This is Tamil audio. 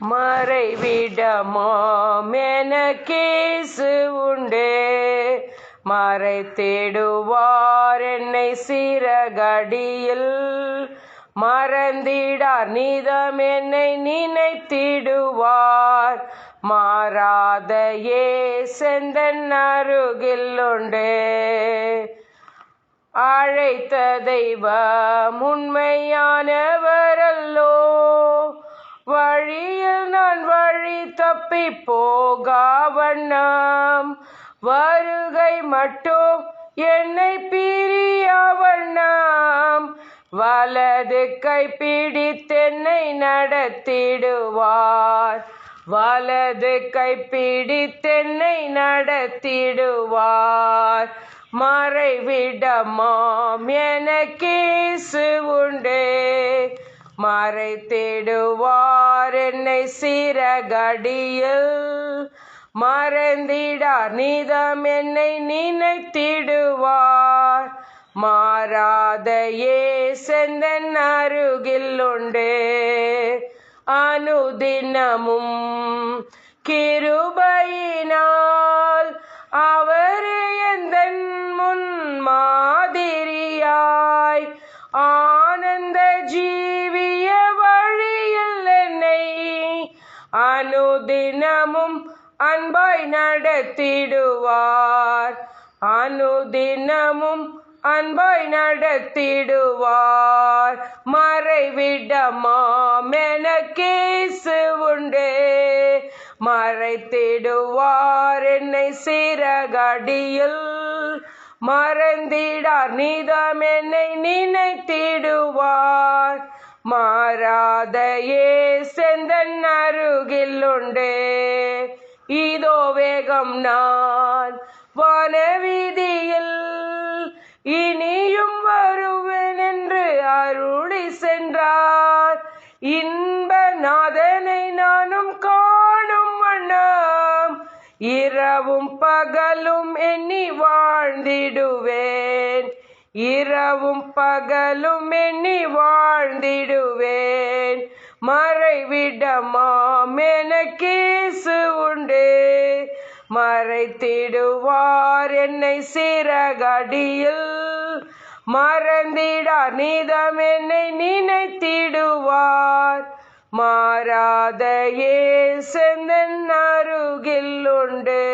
மறைவிடமாம் எனக்கேசு உண்டே, மறைத்திடுவார் என்னை சிறகடியில். மறந்திடார் நிதம் என்னை நினைத்திடுவார், மாறாத இயேசெந்தன் அருகில் உண்டே. அழைத்த தெய்வம் உண்மையானவரல்லோ, வழியில் நான் வழி தப்பி போகா வண்ணம், வருகை மட்டும் என்னை பிரியா வண்ணம், வலது கை பிடித்தென்னை நடத்திடுவார், வலது கை பிடித்தென்னை நடத்திடுவார். மறைவிடமாம் எனக்கேசு உண்டே, மறைத்திடுவார் என்னை சிறகடியில். மறந்திடார் நிதம் என்னை நினைத்திடுவார், மாறாத இயேசெந்தன் அருகில் உண்டே. அனுதினமும் கிருபையினால் அவரே எந்தன் முன் மாதிரியாய், ஆனந்த ஜீவிய வழியில் என்னை அனுதினமும் அன்பாய் நடத்திடுவார், அனுதினமும் அன்பாய் நடத்திடுவார். மறைவிடமாம் எனக்கேசு உண்டே, மறைத்திடுவார் என்னை சிறகடியில். மறந்திடார் நிதம் என்னை நினைத்திடுவார், மாறாத இயேசெந்தன் அருகில் உண்டே. இதோ வேகம் நான் வனவீதியில், இனியும் வருவேன் என்று அருளி சென்றார். இன்ப நாதனை நானும் காணும் வண்ணம், இரவும் பகலும் எண்ணி வாழ்ந்திடுவேன், இரவும் பகலும் எண்ணி வாழ்ந்திடுவேன். மறைவிடமாம் எனக்கேசு உண்டே, மறைத்திடுவார் என்னை சிறகடியில். மறந்திடார் நிதம் என்னை நினைத்திடுவார், மாறாத இயேசெந்தன் அருகில் உண்டே.